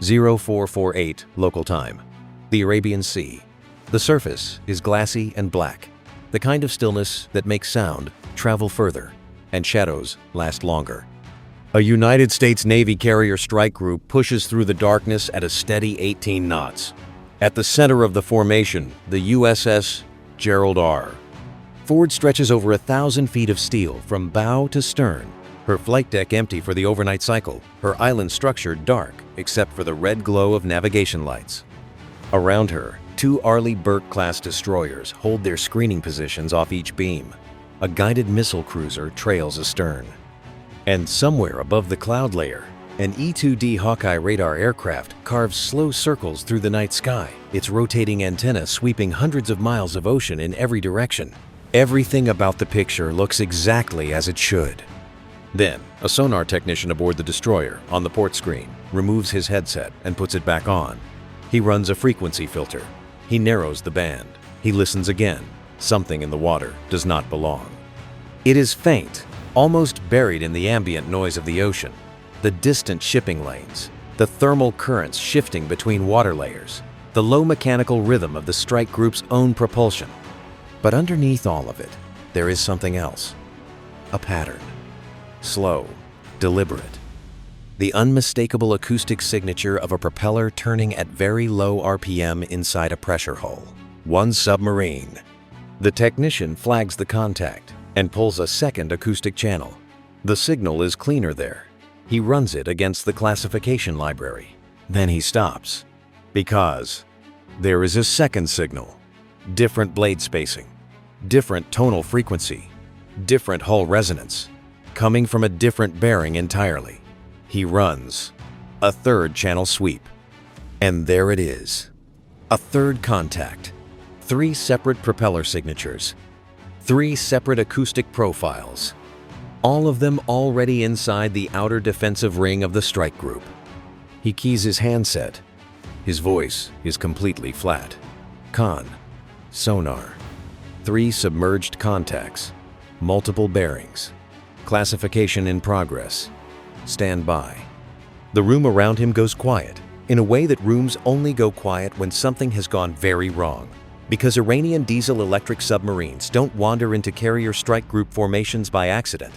0448 local time. The Arabian Sea. The surface is glassy and black, the kind of stillness that makes sound travel further and shadows last longer. A United States Navy carrier strike group pushes through the darkness at a steady 18 knots. At the center of the formation, the USS Gerald R. Forward stretches over 1,000 feet of steel from bow to stern, her flight deck empty for the overnight cycle, her island structure dark except for the red glow of navigation lights. Around her, 2 Arleigh Burke-class destroyers hold their screening positions off each beam. A guided missile cruiser trails astern. And somewhere above the cloud layer, an E-2D Hawkeye radar aircraft carves slow circles through the night sky, its rotating antenna sweeping hundreds of miles of ocean in every direction. Everything about the picture looks exactly as it should. Then, a sonar technician aboard the destroyer, on the port screen, removes his headset and puts it back on. He runs a frequency filter. He narrows the band. He listens again. Something in the water does not belong. It is faint, almost buried in the ambient noise of the ocean, the distant shipping lanes, the thermal currents shifting between water layers, the low mechanical rhythm of the strike group's own propulsion. But underneath all of it, there is something else. A pattern. Slow, deliberate. The unmistakable acoustic signature of a propeller turning at very low RPM inside a pressure hull. One submarine. The technician flags the contact and pulls a second acoustic channel. The signal is cleaner there. He runs it against the classification library. Then he stops. Because there is a second signal. Different blade spacing. Different tonal frequency. Different hull resonance. Coming from a different bearing entirely. He runs. A third channel sweep. And there it is. A third contact. 3 separate propeller signatures. 3 separate acoustic profiles. All of them already inside the outer defensive ring of the strike group. He keys his handset. His voice is completely flat. Con. Sonar. 3 submerged contacts. Multiple bearings. Classification in progress. Stand by. The room around him goes quiet, in a way that rooms only go quiet when something has gone very wrong. Because Iranian diesel-electric submarines don't wander into carrier strike group formations by accident.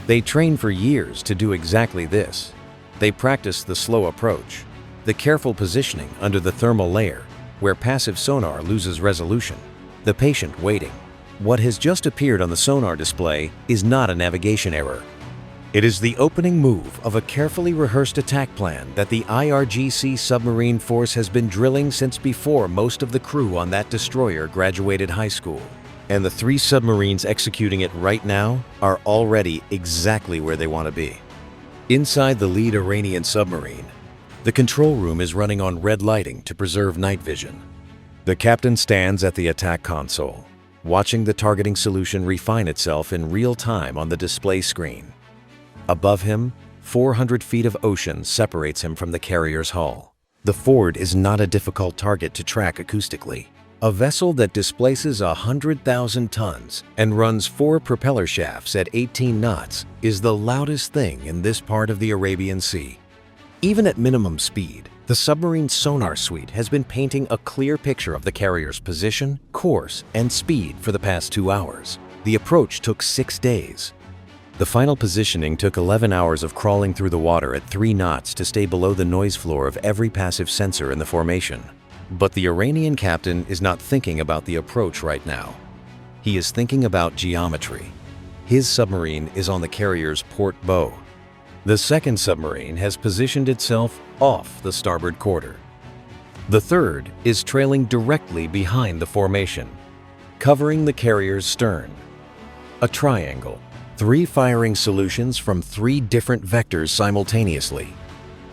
They train for years to do exactly this. They practice the slow approach, the careful positioning under the thermal layer, where passive sonar loses resolution, the patient waiting. What has just appeared on the sonar display is not a navigation error. It is the opening move of a carefully rehearsed attack plan that the IRGC submarine force has been drilling since before most of the crew on that destroyer graduated high school. And the 3 submarines executing it right now are already exactly where they want to be. Inside the lead Iranian submarine, the control room is running on red lighting to preserve night vision. The captain stands at the attack console, watching the targeting solution refine itself in real time on the display screen. Above him, 400 feet of ocean separates him from the carrier's hull. The Ford is not a difficult target to track acoustically. A vessel that displaces 100,000 tons and runs 4 propeller shafts at 18 knots is the loudest thing in this part of the Arabian Sea. Even at minimum speed, the submarine's sonar suite has been painting a clear picture of the carrier's position, course, and speed for the past 2 hours. The approach took 6 days. The final positioning took 11 hours of crawling through the water at 3 knots to stay below the noise floor of every passive sensor in the formation. But the Iranian captain is not thinking about the approach right now. He is thinking about geometry. His submarine is on the carrier's port bow. The second submarine has positioned itself off the starboard quarter. The third is trailing directly behind the formation, covering the carrier's stern. A triangle. 3 firing solutions from 3 different vectors simultaneously.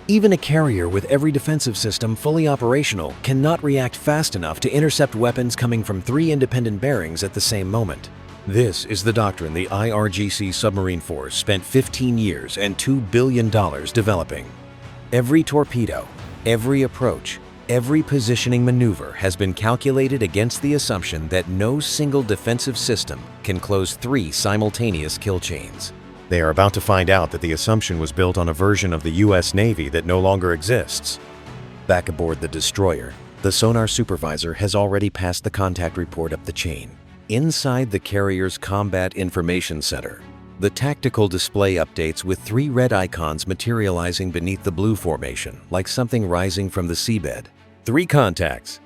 Even a carrier with every defensive system fully operational cannot react fast enough to intercept weapons coming from 3 independent bearings at the same moment. This is the doctrine the IRGC submarine force spent 15 years and $2 billion developing. Every torpedo, every approach, every positioning maneuver has been calculated against the assumption that no single defensive system can close 3 simultaneous kill chains. They are about to find out that the assumption was built on a version of the US Navy that no longer exists. Back aboard the destroyer, the sonar supervisor has already passed the contact report up the chain. Inside the carrier's Combat Information Center, the tactical display updates with 3 red icons materializing beneath the blue formation, like something rising from the seabed. 3 contacts,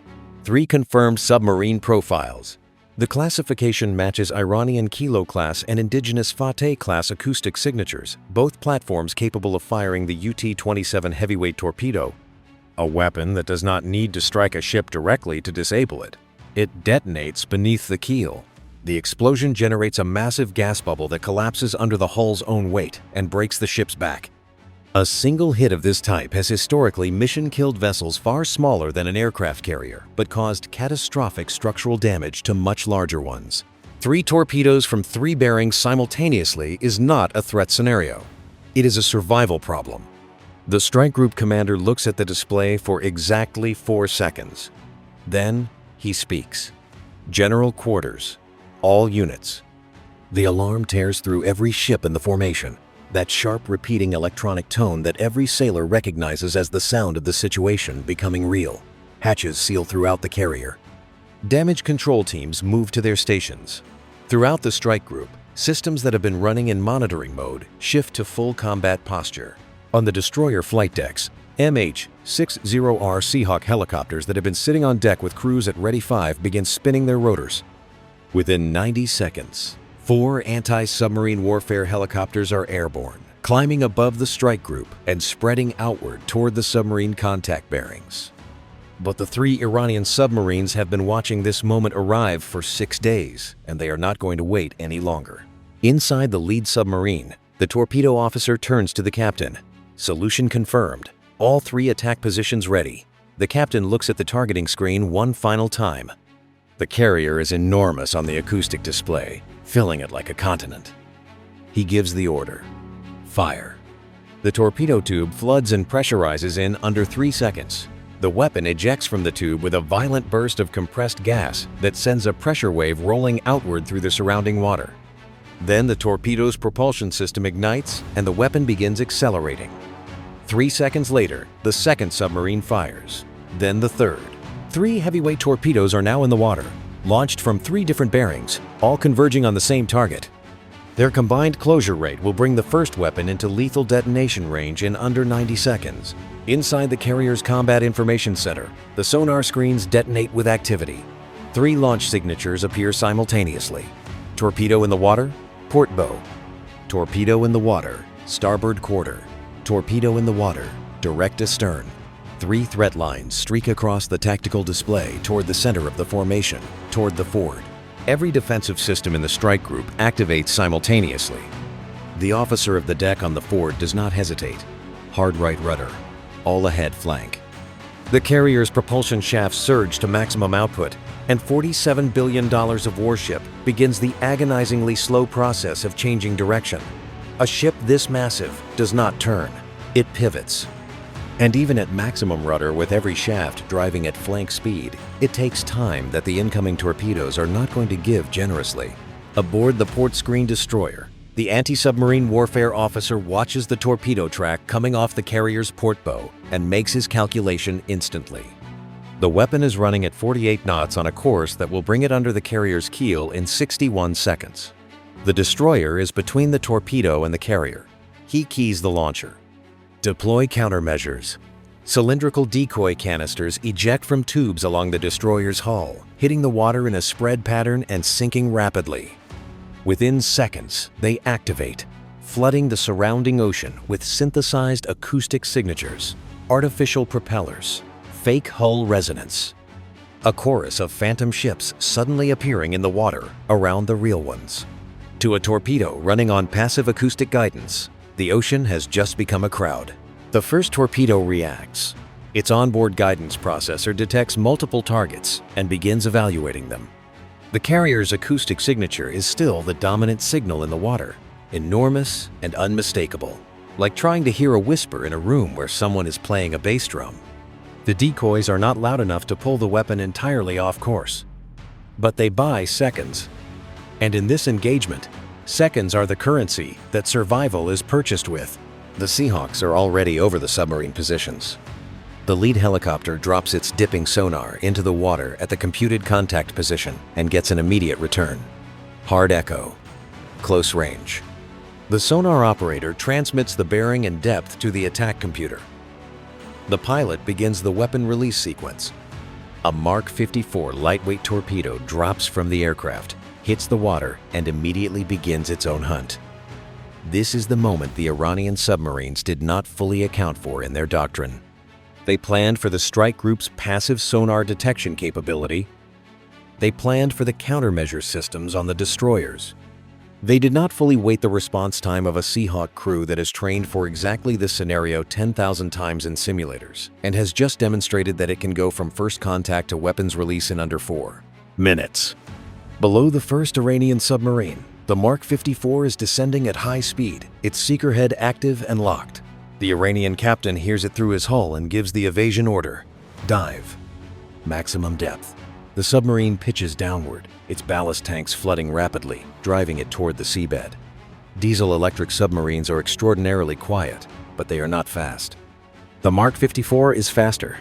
3 confirmed submarine profiles. The classification matches Iranian Kilo class and indigenous Fateh class acoustic signatures, both platforms capable of firing the UT-27 heavyweight torpedo, a weapon that does not need to strike a ship directly to disable it. It detonates beneath the keel. The explosion generates a massive gas bubble that collapses under the hull's own weight and breaks the ship's back. A single hit of this type has historically mission-killed vessels far smaller than an aircraft carrier, but caused catastrophic structural damage to much larger ones. 3 torpedoes from 3 bearings simultaneously is not a threat scenario. It is a survival problem. The strike group commander looks at the display for exactly 4 seconds. Then he speaks. General quarters. All units. The alarm tears through every ship in the formation. That sharp, repeating electronic tone that every sailor recognizes as the sound of the situation becoming real. Hatches seal throughout the carrier. Damage control teams move to their stations. Throughout the strike group, systems that have been running in monitoring mode shift to full combat posture. On the destroyer flight decks, MH-60R Seahawk helicopters that have been sitting on deck with crews at Ready 5 begin spinning their rotors. Within 90 seconds, 4 anti-submarine warfare helicopters are airborne, climbing above the strike group and spreading outward toward the submarine contact bearings. But the 3 Iranian submarines have been watching this moment arrive for 6 days, and they are not going to wait any longer. Inside the lead submarine, the torpedo officer turns to the captain. Solution confirmed. All 3 attack positions ready. The captain looks at the targeting screen one final time. The carrier is enormous on the acoustic display, filling it like a continent. He gives the order. Fire. The torpedo tube floods and pressurizes in under 3 seconds. The weapon ejects from the tube with a violent burst of compressed gas that sends a pressure wave rolling outward through the surrounding water. Then the torpedo's propulsion system ignites and the weapon begins accelerating. 3 seconds later, the second submarine fires. Then the third. 3 heavyweight torpedoes are now in the water, launched from 3 different bearings, all converging on the same target. Their combined closure rate will bring the first weapon into lethal detonation range in under 90 seconds. Inside the carrier's Combat Information Center, the sonar screens detonate with activity. 3 launch signatures appear simultaneously. Torpedo in the water, port bow. Torpedo in the water, starboard quarter. Torpedo in the water, direct astern. 3 threat lines streak across the tactical display toward the center of the formation, toward the forward. Every defensive system in the strike group activates simultaneously. The officer of the deck on the forward does not hesitate. Hard right rudder. All ahead flank. The carrier's propulsion shafts surge to maximum output, and $47 billion of warship begins the agonizingly slow process of changing direction. A ship this massive does not turn. It pivots. And even at maximum rudder with every shaft driving at flank speed, it takes time that the incoming torpedoes are not going to give generously. Aboard the port screen destroyer, the anti-submarine warfare officer watches the torpedo track coming off the carrier's port bow and makes his calculation instantly. The weapon is running at 48 knots on a course that will bring it under the carrier's keel in 61 seconds. The destroyer is between the torpedo and the carrier. He keys the launcher. Deploy countermeasures. Cylindrical decoy canisters eject from tubes along the destroyer's hull, hitting the water in a spread pattern and sinking rapidly. Within seconds, they activate, flooding the surrounding ocean with synthesized acoustic signatures, artificial propellers, fake hull resonance. A chorus of phantom ships suddenly appearing in the water around the real ones. To a torpedo running on passive acoustic guidance, the ocean has just become a crowd. The first torpedo reacts. Its onboard guidance processor detects multiple targets and begins evaluating them. The carrier's acoustic signature is still the dominant signal in the water, enormous and unmistakable, like trying to hear a whisper in a room where someone is playing a bass drum. The decoys are not loud enough to pull the weapon entirely off course, but they buy seconds. And in this engagement, seconds are the currency that survival is purchased with. The Seahawks are already over the submarine positions. The lead helicopter drops its dipping sonar into the water at the computed contact position and gets an immediate return. Hard echo. Close range. The sonar operator transmits the bearing and depth to the attack computer. The pilot begins the weapon release sequence. A Mark 54 lightweight torpedo drops from the aircraft, hits the water, and immediately begins its own hunt. This is the moment the Iranian submarines did not fully account for in their doctrine. They planned for the strike group's passive sonar detection capability. They planned for the countermeasure systems on the destroyers. They did not fully weight the response time of a Seahawk crew that has trained for exactly this scenario 10,000 times in simulators and has just demonstrated that it can go from first contact to weapons release in under 4 minutes. Below the first Iranian submarine, the Mark 54 is descending at high speed, its seeker head active and locked. The Iranian captain hears it through his hull and gives the evasion order. Dive. Maximum depth. The submarine pitches downward, its ballast tanks flooding rapidly, driving it toward the seabed. Diesel-electric submarines are extraordinarily quiet, but they are not fast. The Mark 54 is faster.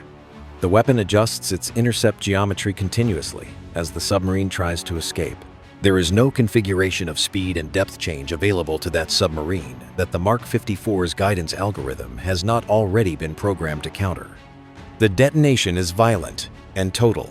The weapon adjusts its intercept geometry continuously as the submarine tries to escape. There is no configuration of speed and depth change available to that submarine that the Mark 54's guidance algorithm has not already been programmed to counter. The detonation is violent and total.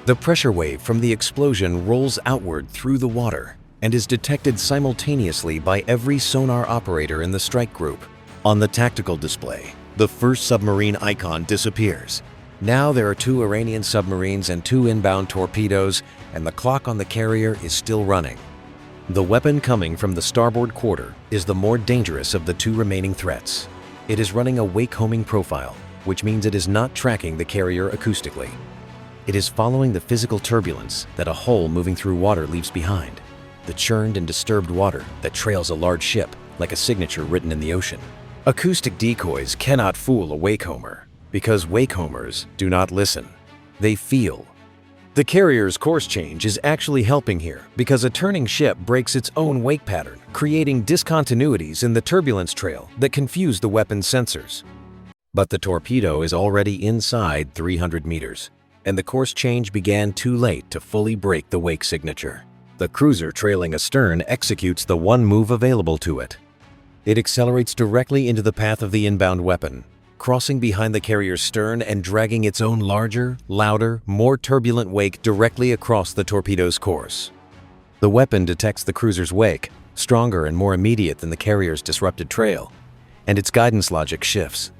The pressure wave from the explosion rolls outward through the water and is detected simultaneously by every sonar operator in the strike group. On the tactical display, the first submarine icon disappears. Now there are 2 Iranian submarines and 2 inbound torpedoes, and the clock on the carrier is still running. The weapon coming from the starboard quarter is the more dangerous of the 2 remaining threats. It is running a wake-homing profile, which means it is not tracking the carrier acoustically. It is following the physical turbulence that a hull moving through water leaves behind, the churned and disturbed water that trails a large ship like a signature written in the ocean. Acoustic decoys cannot fool a wake-homer, because wake-homers do not listen. They feel. The carrier's course change is actually helping here because a turning ship breaks its own wake pattern, creating discontinuities in the turbulence trail that confuse the weapon's sensors. But the torpedo is already inside 300 meters, and the course change began too late to fully break the wake signature. The cruiser trailing astern executes the one move available to it. It accelerates directly into the path of the inbound weapon, crossing behind the carrier's stern and dragging its own larger, louder, more turbulent wake directly across the torpedo's course. The weapon detects the cruiser's wake, stronger and more immediate than the carrier's disrupted trail, and its guidance logic shifts.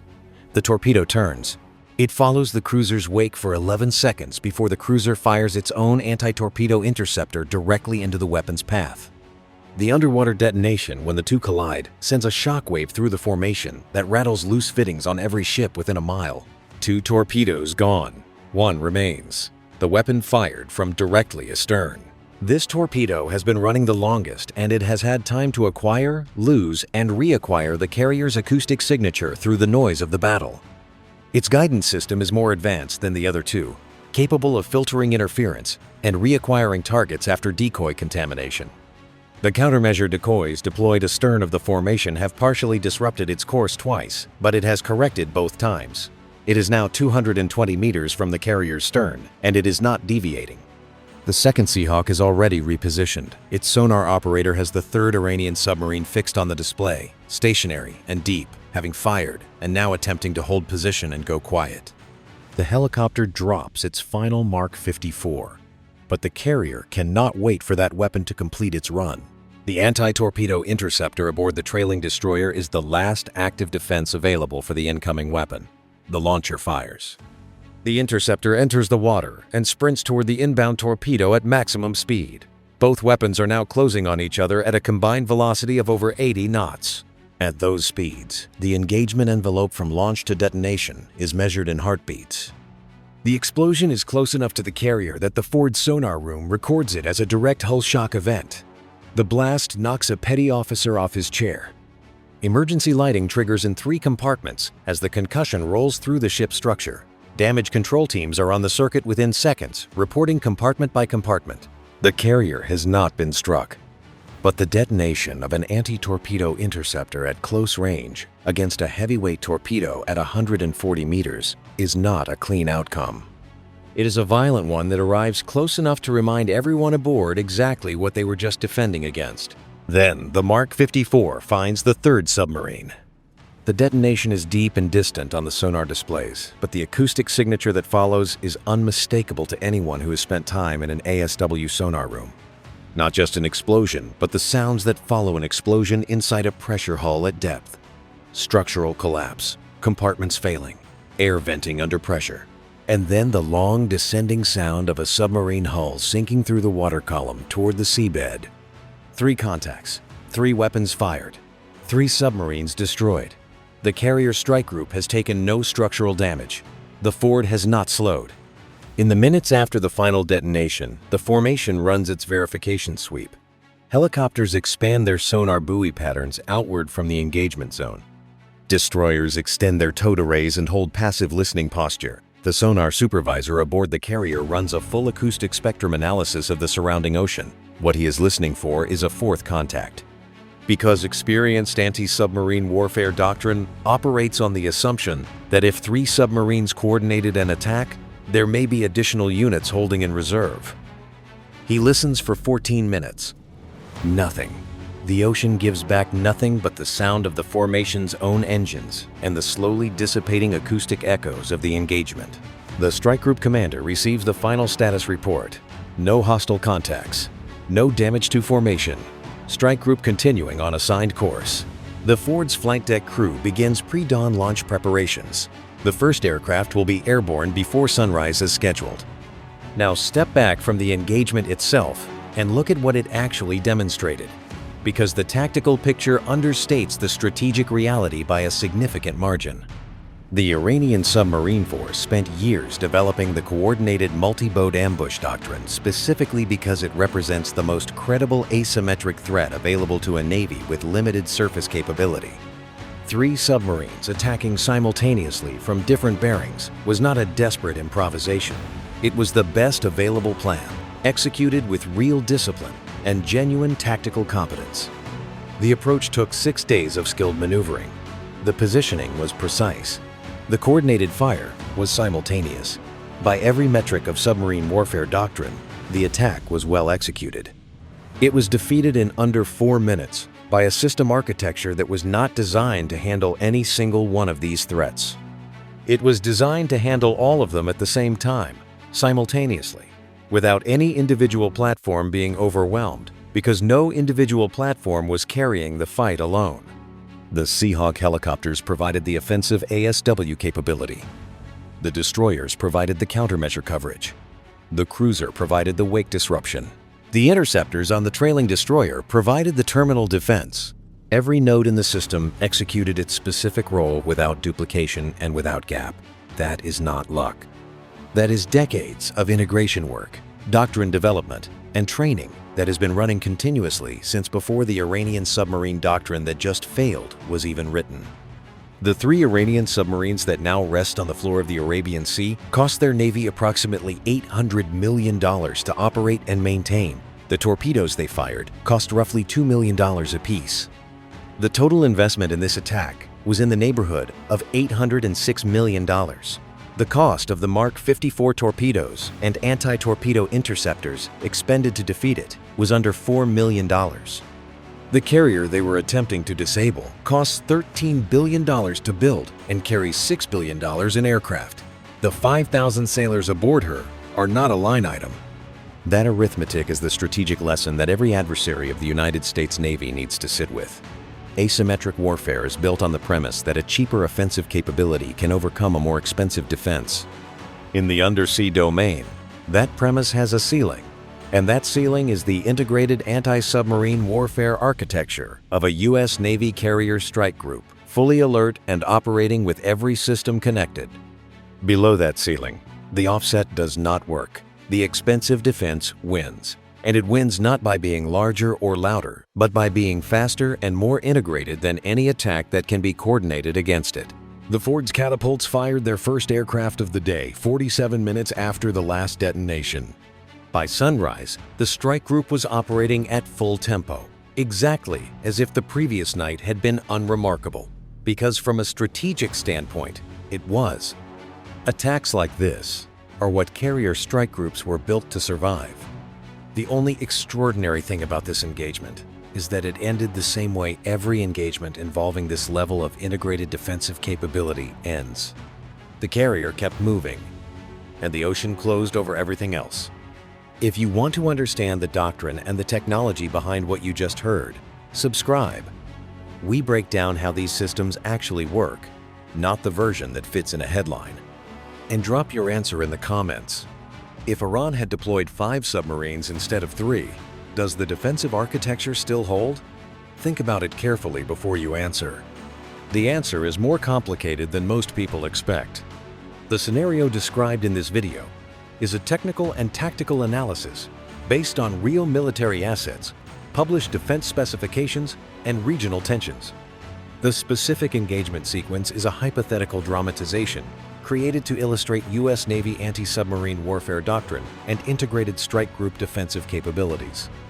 The torpedo turns. It follows the cruiser's wake for 11 seconds before the cruiser fires its own anti-torpedo interceptor directly into the weapon's path. The underwater detonation when the 2 collide sends a shockwave through the formation that rattles loose fittings on every ship within a mile. 2 torpedoes gone. 1 remains. The weapon fired from directly astern. This torpedo has been running the longest, and it has had time to acquire, lose, and reacquire the carrier's acoustic signature through the noise of the battle. Its guidance system is more advanced than the other 2, capable of filtering interference and reacquiring targets after decoy contamination. The countermeasure decoys deployed astern of the formation have partially disrupted its course twice, but it has corrected both times. It is now 220 meters from the carrier's stern, and it is not deviating. The second Seahawk is already repositioned. Its sonar operator has the 3rd Iranian submarine fixed on the display, stationary and deep, having fired, and now attempting to hold position and go quiet. The helicopter drops its final Mark 54, but the carrier cannot wait for that weapon to complete its run. The anti-torpedo interceptor aboard the trailing destroyer is the last active defense available for the incoming weapon. The launcher fires. The interceptor enters the water and sprints toward the inbound torpedo at maximum speed. Both weapons are now closing on each other at a combined velocity of over 80 knots. At those speeds, the engagement envelope from launch to detonation is measured in heartbeats. The explosion is close enough to the carrier that the forward sonar room records it as a direct hull shock event. The blast knocks a petty officer off his chair. Emergency lighting triggers in 3 compartments as the concussion rolls through the ship's structure. Damage control teams are on the circuit within seconds, reporting compartment by compartment. The carrier has not been struck. But the detonation of an anti-torpedo interceptor at close range against a heavyweight torpedo at 140 meters is not a clean outcome. It is a violent one that arrives close enough to remind everyone aboard exactly what they were just defending against. Then, the Mark 54 finds the third submarine. The detonation is deep and distant on the sonar displays, but the acoustic signature that follows is unmistakable to anyone who has spent time in an ASW sonar room. Not just an explosion, but the sounds that follow an explosion inside a pressure hull at depth. Structural collapse, compartments failing, air venting under pressure, and then the long descending sound of a submarine hull sinking through the water column toward the seabed. 3 contacts, 3 weapons fired, 3 submarines destroyed. The carrier strike group has taken no structural damage. The Ford has not slowed. In the minutes after the final detonation, the formation runs its verification sweep. Helicopters expand their sonar buoy patterns outward from the engagement zone. Destroyers extend their towed arrays and hold passive listening posture. The sonar supervisor aboard the carrier runs a full acoustic spectrum analysis of the surrounding ocean. What he is listening for is a 4th contact. Because experienced anti-submarine warfare doctrine operates on the assumption that if 3 submarines coordinated an attack, there may be additional units holding in reserve. He listens for 14 minutes. Nothing. The ocean gives back nothing but the sound of the formation's own engines and the slowly dissipating acoustic echoes of the engagement. The strike group commander receives the final status report. No hostile contacts. No damage to formation. Strike group continuing on assigned course. The Ford's flight deck crew begins pre-dawn launch preparations. The first aircraft will be airborne before sunrise as scheduled. Now step back from the engagement itself and look at what it actually demonstrated, because the tactical picture understates the strategic reality by a significant margin. The Iranian submarine force spent years developing the coordinated multi-boat ambush doctrine specifically because it represents the most credible asymmetric threat available to a navy with limited surface capability. 3 submarines attacking simultaneously from different bearings was not a desperate improvisation. It was the best available plan, executed with real discipline and genuine tactical competence. The approach took 6 days of skilled maneuvering. The positioning was precise. The coordinated fire was simultaneous. By every metric of submarine warfare doctrine, the attack was well executed. It was defeated in under 4 minutes by a system architecture that was not designed to handle any single one of these threats. It was designed to handle all of them at the same time, simultaneously, without any individual platform being overwhelmed, because no individual platform was carrying the fight alone. The Seahawk helicopters provided the offensive ASW capability. The destroyers provided the countermeasure coverage. The cruiser provided the wake disruption. The interceptors on the trailing destroyer provided the terminal defense. Every node in the system executed its specific role without duplication and without gap. That is not luck. That is decades of integration work, doctrine development, and training that has been running continuously since before the Iranian submarine doctrine that just failed was even written. The 3 Iranian submarines that now rest on the floor of the Arabian Sea cost their navy approximately $800 million to operate and maintain. The torpedoes they fired cost roughly $2 million apiece. The total investment in this attack was in the neighborhood of $806 million. The cost of the Mark 54 torpedoes and anti-torpedo interceptors expended to defeat it was under $4 million. The carrier they were attempting to disable costs $13 billion to build and carries $6 billion in aircraft. The 5,000 sailors aboard her are not a line item. That arithmetic is the strategic lesson that every adversary of the United States Navy needs to sit with. Asymmetric warfare is built on the premise that a cheaper offensive capability can overcome a more expensive defense. In the undersea domain, that premise has a ceiling, and that ceiling is the integrated anti-submarine warfare architecture of a U.S. Navy carrier strike group, fully alert and operating with every system connected. Below that ceiling, the offset does not work. The expensive defense wins. And it wins not by being larger or louder, but by being faster and more integrated than any attack that can be coordinated against it. The Ford's catapults fired their first aircraft of the day 47 minutes after the last detonation. By sunrise, the strike group was operating at full tempo. exactly as if the previous night had been unremarkable, because from a strategic standpoint, it was. Attacks like this are what carrier strike groups were built to survive. The only extraordinary thing about this engagement is that it ended the same way every engagement involving this level of integrated defensive capability ends. The carrier kept moving, and the ocean closed over everything else. If you want to understand the doctrine and the technology behind what you just heard, subscribe. We break down how these systems actually work, not the version that fits in a headline. And drop your answer in the comments. If Iran had deployed 5 submarines instead of 3, does the defensive architecture still hold? Think about it carefully before you answer. The answer is more complicated than most people expect. The scenario described in this video is a technical and tactical analysis based on real military assets, published defense specifications, and regional tensions. The specific engagement sequence is a hypothetical dramatization created to illustrate U.S. Navy anti-submarine warfare doctrine and integrated strike group defensive capabilities.